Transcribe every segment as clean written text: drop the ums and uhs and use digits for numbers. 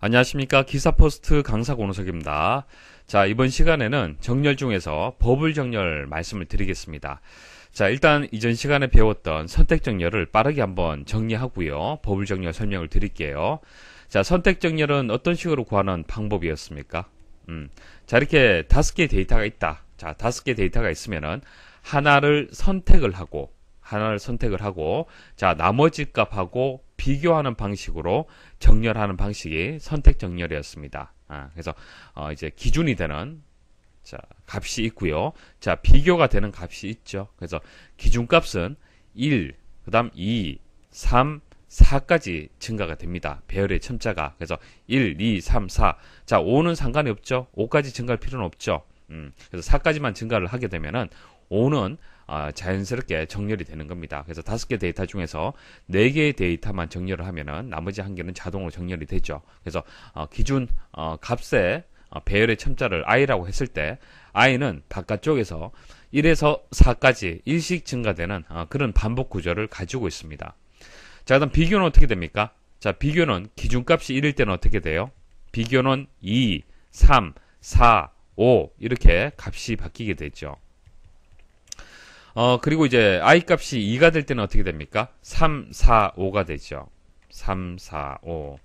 안녕하십니까. 기사포스트 강사 권우석입니다. 자, 이번 시간에는 정렬 중에서 버블 정렬 말씀을 드리겠습니다. 자, 일단 이전 시간에 배웠던 선택 정렬을 빠르게 한번 정리하고요. 버블 정렬 설명을 드릴게요. 자, 선택 정렬은 어떤 식으로 구하는 방법이었습니까? 자, 이렇게 5개의 데이터가 있다. 자, 5개의 데이터가 있으면은 하나를 선택을 하고, 자, 나머지 값하고 비교하는 방식으로 정렬하는 방식이 선택 정렬이었습니다. 그래서 이제 기준이 되는 자, 값이 있고요. 자, 비교가 되는 값이 있죠. 그래서 기준값은 1, 그다음 2, 3, 4까지 증가가 됩니다. 배열의 첨자가. 그래서 1, 2, 3, 4. 자, 5는 상관이 없죠. 5까지 증가할 필요는 없죠. 그래서 4까지만 증가를 하게 되면은 5는 자연스럽게 정렬이 되는 겁니다. 그래서 5개 데이터 중에서 4개의 데이터만 정렬을 하면은 나머지 1개는 자동으로 정렬이 되죠. 그래서 기준 값의 배열의 첨자를 i라고 했을 때 i는 바깥쪽에서 1에서 4까지 일씩 증가되는 그런 반복 구조를 가지고 있습니다. 자, 그다음 비교는 어떻게 됩니까? 자, 비교는 기준값이 1일 때는 어떻게 돼요? 비교는 2, 3, 4, 5 이렇게 값이 바뀌게 되죠. 그리고 이제 i 값이 2가 될 때는 어떻게 됩니까? 3, 4, 5가 되죠. 3, 4, 5.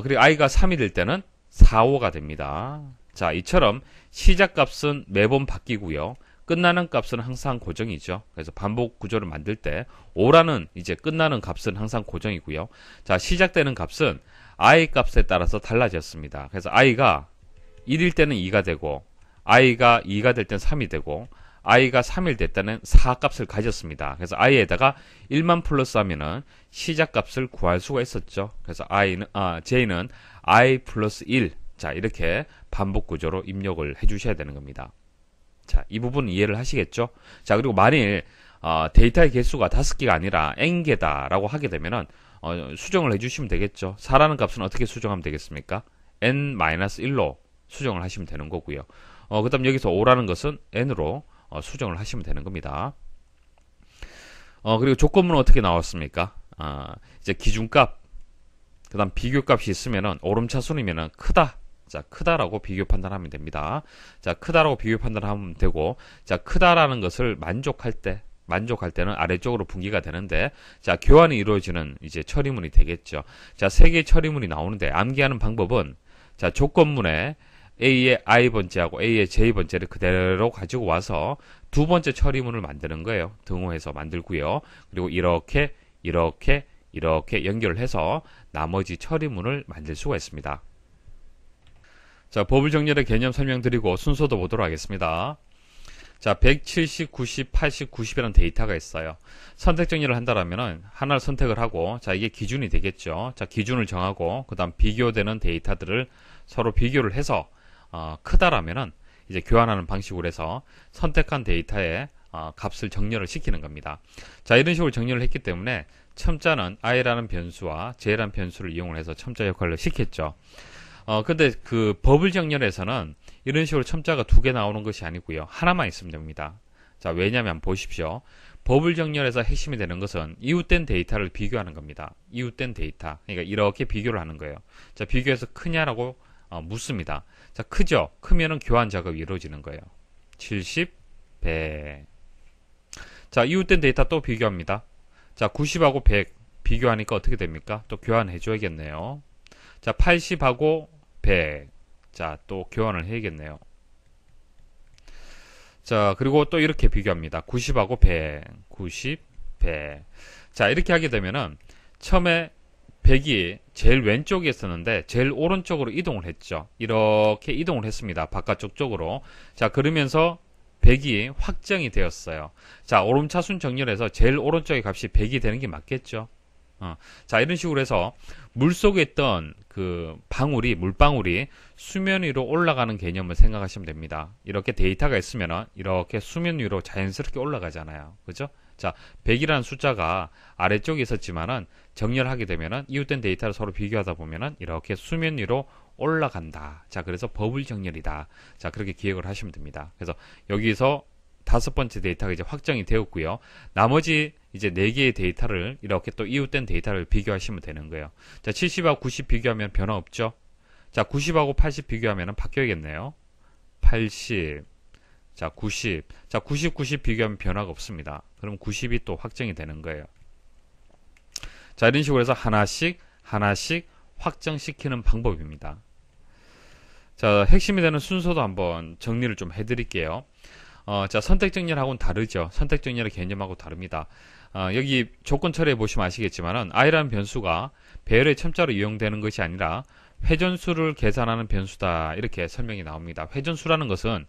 그리고 i가 3이 될 때는 4, 5가 됩니다. 자, 이처럼 시작 값은 매번 바뀌고요. 끝나는 값은 항상 고정이죠. 그래서 반복 구조를 만들 때 5라는 이제 끝나는 값은 항상 고정이고요. 자, 시작되는 값은 i 값에 따라서 달라졌습니다. 그래서 i가 1일 때는 2가 되고 i가 2가 될 때는 3이 되고 i가 3일 될 때는 4 값을 가졌습니다. 그래서 i에다가 1만 플러스 하면은 시작 값을 구할 수가 있었죠. 그래서 j는 i 플러스 1. 자, 이렇게 반복 구조로 입력을 해 주셔야 되는 겁니다. 자, 이 부분 이해를 하시겠죠? 자, 그리고 만일 데이터의 개수가 5개가 아니라 n개다라고 하게 되면은 수정을 해 주시면 되겠죠. 4라는 값은 어떻게 수정하면 되겠습니까? n-1로 수정을 하시면 되는 거고요. 그 다음 여기서 5라는 것은 n으로 수정을 하시면 되는 겁니다. 그리고 조건문은 어떻게 나왔습니까? 이제 기준값, 그 다음 비교값이 있으면은 오름차순이면은 크다. 자, 크다라고 비교 판단하면 됩니다. 자, 크다라고 비교 판단하면 되고, 자, 크다라는 것을 만족할 때는 아래쪽으로 분기가 되는데, 자, 교환이 이루어지는 이제 처리문이 되겠죠. 자, 3개의 처리문이 나오는데, 암기하는 방법은, 자, 조건문에 A의 i번째하고 A의 j번째를 그대로 가지고 와서 두 번째 처리문을 만드는 거예요. 등호해서 만들고요. 그리고 이렇게 연결을 해서 나머지 처리문을 만들 수가 있습니다. 자, 버블 정렬의 개념 설명드리고 순서도 보도록 하겠습니다. 자, 170, 90, 80, 90이라는 데이터가 있어요. 선택 정렬을 한다라면은 하나를 선택을 하고, 자, 이게 기준이 되겠죠. 자, 기준을 정하고, 그 다음 비교되는 데이터들을 서로 비교를 해서 크다라면은 이제 교환하는 방식으로 해서 선택한 데이터의 값을 정렬을 시키는 겁니다. 자, 이런 식으로 정렬을 했기 때문에 첨자는 i라는 변수와 j라는 변수를 이용을 해서 첨자 역할을 시켰죠. 근데 그 버블 정렬에서는 이런 식으로 첨자가 2개 나오는 것이 아니고요. 하나만 있으면 됩니다. 자, 왜냐면 보십시오. 버블 정렬에서 핵심이 되는 것은 이웃된 데이터를 비교하는 겁니다. 이웃된 데이터. 그러니까 이렇게 비교를 하는 거예요. 자, 비교해서 크냐라고 묻습니다. 자, 크죠? 크면은 교환 작업이 이루어지는 거예요. 70, 100. 자, 이웃된 데이터 또 비교합니다. 자, 90하고 100 비교하니까 어떻게 됩니까? 또 교환해 줘야겠네요. 자, 80하고 100. 자, 또 교환을 해야겠네요. 자, 그리고 또 이렇게 비교합니다. 90하고 100. 90, 100. 자, 이렇게 하게 되면은 처음에 100이 제일 왼쪽에 있었는데 제일 오른쪽으로 이동을 했죠. 이렇게 이동을 했습니다. 바깥쪽 쪽으로. 자, 그러면서 100이 확정이 되었어요. 자, 오름차순 정렬해서 제일 오른쪽의 값이 100이 되는 게 맞겠죠. 자, 이런 식으로 해서 물속에 있던 그 물방울이 수면 위로 올라가는 개념을 생각하시면 됩니다. 이렇게 데이터가 있으면 이렇게 수면 위로 자연스럽게 올라가잖아요. 그죠? 자, 100이라는 숫자가 아래쪽에 있었지만은 정렬하게 되면은 이웃된 데이터를 서로 비교하다 보면은 이렇게 수면 위로 올라간다. 자, 그래서 버블 정렬이다. 자, 그렇게 기억을 하시면 됩니다. 그래서 여기서 5번째 데이터가 이제 확정이 되었고요. 나머지 이제 4개의 데이터를 이렇게 또 이웃된 데이터를 비교하시면 되는 거예요. 자, 70하고 90 비교하면 변화 없죠? 자, 90하고 80 비교하면 바뀌어야겠네요. 80. 자, 90. 자, 90 비교하면 변화가 없습니다. 그럼 90이 또 확정이 되는 거예요. 자, 이런 식으로 해서 하나씩 확정시키는 방법입니다. 자, 핵심이 되는 순서도 한번 정리를 좀 해드릴게요. 자, 선택 정렬하고는 다르죠. 선택 정렬의 개념하고 다릅니다. 여기 조건 처리해 보시면 아시겠지만은 i라는 변수가 배열의 첨자로 이용되는 것이 아니라 회전수를 계산하는 변수다. 이렇게 설명이 나옵니다. 회전수라는 것은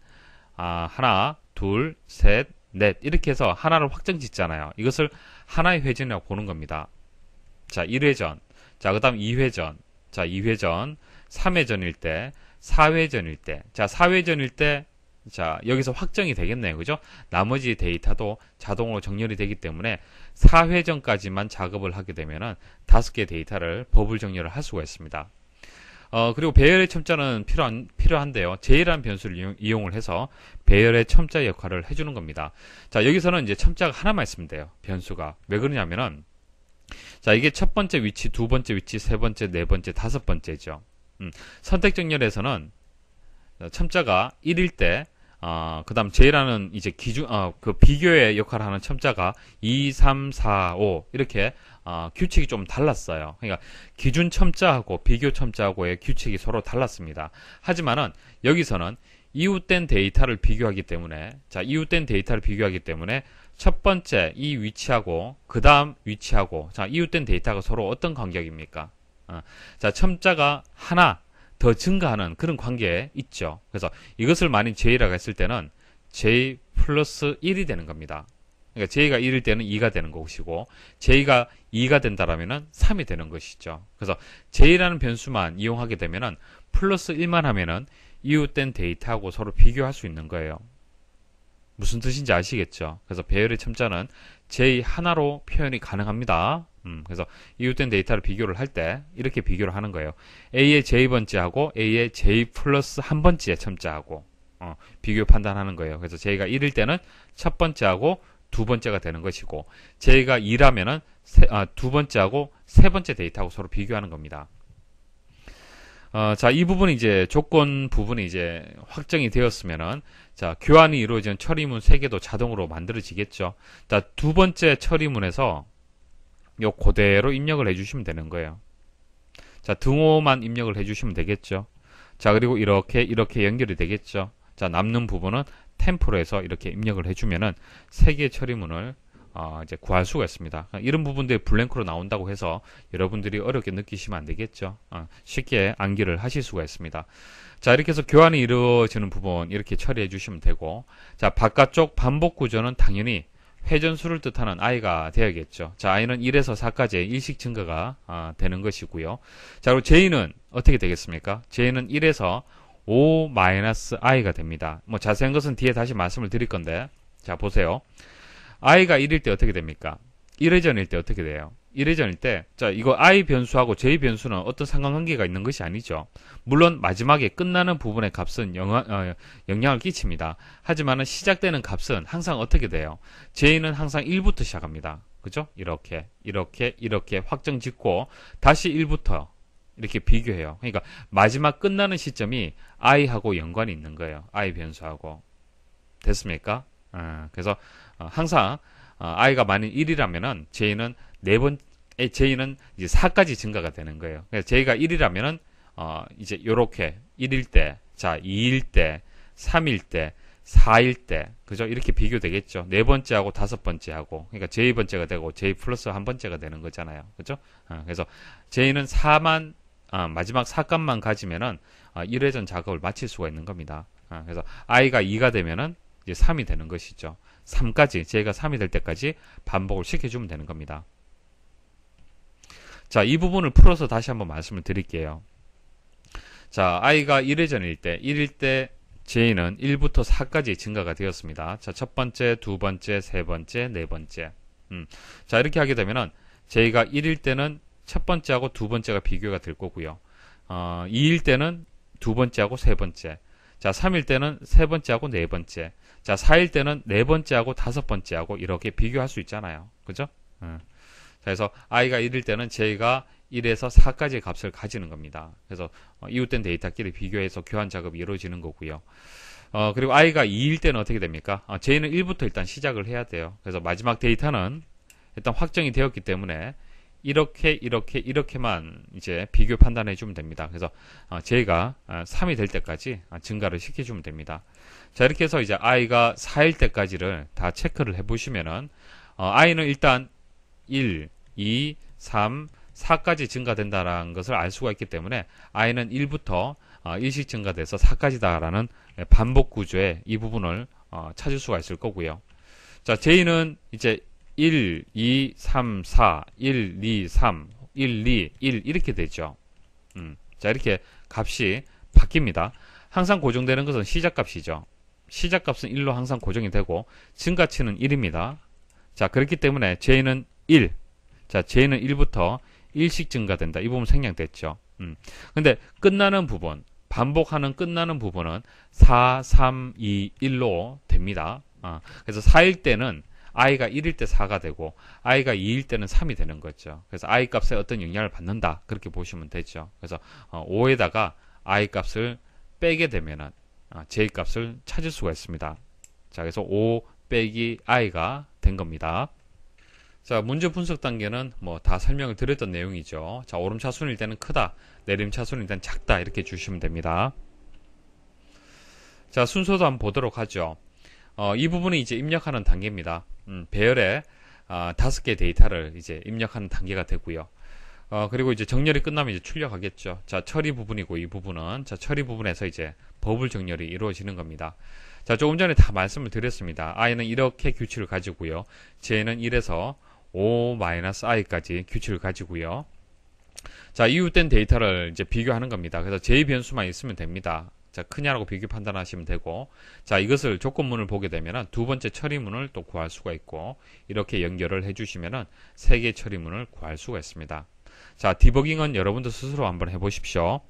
하나, 둘, 셋, 넷 이렇게 해서 하나를 확정 짓잖아요. 이것을 하나의 회전이라고 보는 겁니다. 자, 1회전. 자, 그 다음 2회전. 자, 2회전. 3회전일 때, 4회전일 때. 자, 4회전일 때, 자, 여기서 확정이 되겠네요. 그죠? 나머지 데이터도 자동으로 정렬이 되기 때문에 4회전까지만 작업을 하게 되면은 5개 데이터를 버블 정렬을 할 수가 있습니다. 그리고 배열의 첨자는 필요한데요. J라는 변수를 이용을 해서 배열의 첨자 역할을 해주는 겁니다. 자, 여기서는 이제 첨자가 하나만 있으면 돼요. 변수가. 왜 그러냐면은, 자, 이게 첫 번째 위치, 두 번째 위치, 세 번째, 네 번째, 다섯 번째죠. 선택 정렬에서는 첨자가 1일 때, 그 다음 J라는 이제 그 비교의 역할을 하는 첨자가 2, 3, 4, 5 이렇게 규칙이 좀 달랐어요. 그러니까 기준 첨자하고 비교 첨자하고의 규칙이 서로 달랐습니다. 하지만은 여기서는 이웃된 데이터를 비교하기 때문에, 자, 이웃된 데이터를 비교하기 때문에 첫 번째 이 위치하고 그 다음 위치하고, 자, 이웃된 데이터가 서로 어떤 관계입니까? 자, 첨자가 하나 더 증가하는 그런 관계에 있죠. 그래서 이것을 만약 J라고 했을 때는 J 플러스 1이 되는 겁니다. 그러니까 J가 1일 때는 2가 되는 것이고, J가 2가 된다라면은 3이 되는 것이죠. 그래서 J라는 변수만 이용하게 되면은 플러스 1만 하면은 이웃된 데이터하고 서로 비교할 수 있는 거예요. 무슨 뜻인지 아시겠죠? 그래서 배열의 첨자는 J 하나로 표현이 가능합니다. 그래서 이웃된 데이터를 비교를 할 때 이렇게 비교를 하는 거예요. A의 J번째하고 A의 J 플러스 한 번째 첨자하고 비교 판단하는 거예요. 그래서 J가 1일 때는 첫 번째하고 두 번째가 되는 것이고, J가 2라면은 두 번째하고 세 번째 데이터하고 서로 비교하는 겁니다. 자, 이 부분이 이제 조건 부분이 이제 확정이 되었으면은, 자, 교환이 이루어진 처리문 3개도 자동으로 만들어지겠죠. 자, 두 번째 처리문에서 요 그대로 입력을 해주시면 되는 거예요. 자, 등호만 입력을 해주시면 되겠죠. 자, 그리고 이렇게 연결이 되겠죠. 자, 남는 부분은 템포로해서 이렇게 입력을 해주면은 3개의 처리문을 이제 구할 수가 있습니다. 이런 부분들이 블랭크로 나온다고 해서 여러분들이 어렵게 느끼시면 안 되겠죠. 쉽게 암기를 하실 수가 있습니다. 자, 이렇게 해서 교환이 이루어지는 부분 이렇게 처리해 주시면 되고, 자, 바깥쪽 반복 구조는 당연히 회전수를 뜻하는 i가 되어야겠죠. 자, i는 1에서 4까지의 일식 증가가 되는 것이고요. 자, 그리고 j는 어떻게 되겠습니까? j는 1에서 5-i가 됩니다. 뭐 자세한 것은 뒤에 다시 말씀을 드릴 건데, 자, 보세요. i가 1일 때 어떻게 됩니까? 1회전일 때 어떻게 돼요? 1회전일 때, 자, 이거 i 변수하고 j 변수는 어떤 상관관계가 있는 것이 아니죠. 물론 마지막에 끝나는 부분의 값은 영향을 끼칩니다. 하지만은 시작되는 값은 항상 어떻게 돼요? j는 항상 1부터 시작합니다. 그죠? 이렇게 확정 짓고 다시 1부터 이렇게 비교해요. 그러니까 마지막 끝나는 시점이 i하고 연관이 있는 거예요. i 변수하고. 됐습니까? 그래서 항상 i가 만약 1이라면은 j는 j는 이제 4까지 증가가 되는 거예요. 그래서 j가 1이라면은 이제 요렇게 1일 때, 자, 2일 때, 3일 때, 4일 때, 그죠? 이렇게 비교되겠죠. 네 번째하고 다섯 번째하고, 그러니까 j번째가 되고 j 플러스 한 번째가 되는 거잖아요. 그죠? 그래서 j는 4만 마지막 4값만 가지면은 1회전 작업을 마칠 수가 있는 겁니다. 그래서 i가 2가 되면은 이제 3이 되는 것이죠. 3까지, j가 3이 될 때까지 반복을 시켜주면 되는 겁니다. 자, 이 부분을 풀어서 다시 한번 말씀을 드릴게요. 자, i가 1회전일 때, 1일 때 j는 1부터 4까지 증가가 되었습니다. 자, 첫 번째, 두 번째, 세 번째, 네 번째. 자, 이렇게 하게 되면은 j가 1일 때는 첫 번째하고 두 번째가 비교가 될 거고요. 2일 때는 두 번째하고 세 번째. 자, 3일 때는 세 번째하고 네 번째. 자, 4일 때는 네 번째하고 다섯 번째하고 이렇게 비교할 수 있잖아요. 그죠? 자, 그래서 i가 1일 때는 j가 1에서 4까지의 값을 가지는 겁니다. 그래서 이웃된 데이터끼리 비교해서 교환 작업이 이루어지는 거고요. 그리고 i가 2일 때는 어떻게 됩니까? j는 1부터 일단 시작을 해야 돼요. 그래서 마지막 데이터는 일단 확정이 되었기 때문에 이렇게만 이제 비교 판단해 주면 됩니다. 그래서 j가 3이 될 때까지 증가를 시켜주면 됩니다. 자, 이렇게 해서 이제 i가 4일 때까지를 다 체크를 해 보시면은 i는 일단 1, 2, 3, 4까지 증가된다라는 것을 알 수가 있기 때문에 i는 1부터 1씩 증가돼서 4까지다라는 반복 구조의 이 부분을 찾을 수가 있을 거고요. 자, j는 이제 1, 2, 3, 4, 1, 2, 3, 1, 2, 1 이렇게 되죠. 자, 이렇게 값이 바뀝니다. 항상 고정되는 것은 시작값이죠. 시작값은 1로 항상 고정이 되고 증가치는 1입니다. 자, 그렇기 때문에 j는 1. 자, j는 1부터 1씩 증가된다. 이 부분 생략됐죠. 근데 끝나는 부분, 반복하는 끝나는 부분은 4, 3, 2, 1로 됩니다. 그래서 4일 때는 i가 1일 때 4가 되고 i가 2일 때는 3이 되는 거죠. 그래서 i 값에 어떤 영향을 받는다. 그렇게 보시면 되죠. 그래서 5에다가 i 값을 빼게 되면은 j 값을 찾을 수가 있습니다. 자, 그래서 5 빼기 i가 된 겁니다. 자, 문제 분석 단계는 뭐 다 설명을 드렸던 내용이죠. 자, 오름차순일 때는 크다, 내림차순일 때는 작다 이렇게 주시면 됩니다. 자, 순서도 한번 보도록 하죠. 이 부분이 이제 입력하는 단계입니다. 배열에 5개 데이터를 이제 입력하는 단계가 되고요. 그리고 이제 정렬이 끝나면 이제 출력하겠죠. 자, 처리 부분이고 이 부분은 자, 처리 부분에서 이제 버블 정렬이 이루어지는 겁니다. 자, 조금 전에 다 말씀을 드렸습니다. i는 이렇게 규칙을 가지고요. j는 1에서 5-i까지 규칙을 가지고요. 자, 이웃된 데이터를 이제 비교하는 겁니다. 그래서 j 변수만 있으면 됩니다. 자, 크냐라고 비교 판단하시면 되고, 자, 이것을 조건문을 보게 되면은 두 번째 처리문을 또 구할 수가 있고, 이렇게 연결을 해주시면은 세 개의 처리문을 구할 수가 있습니다. 자, 디버깅은 여러분도 스스로 한번 해보십시오.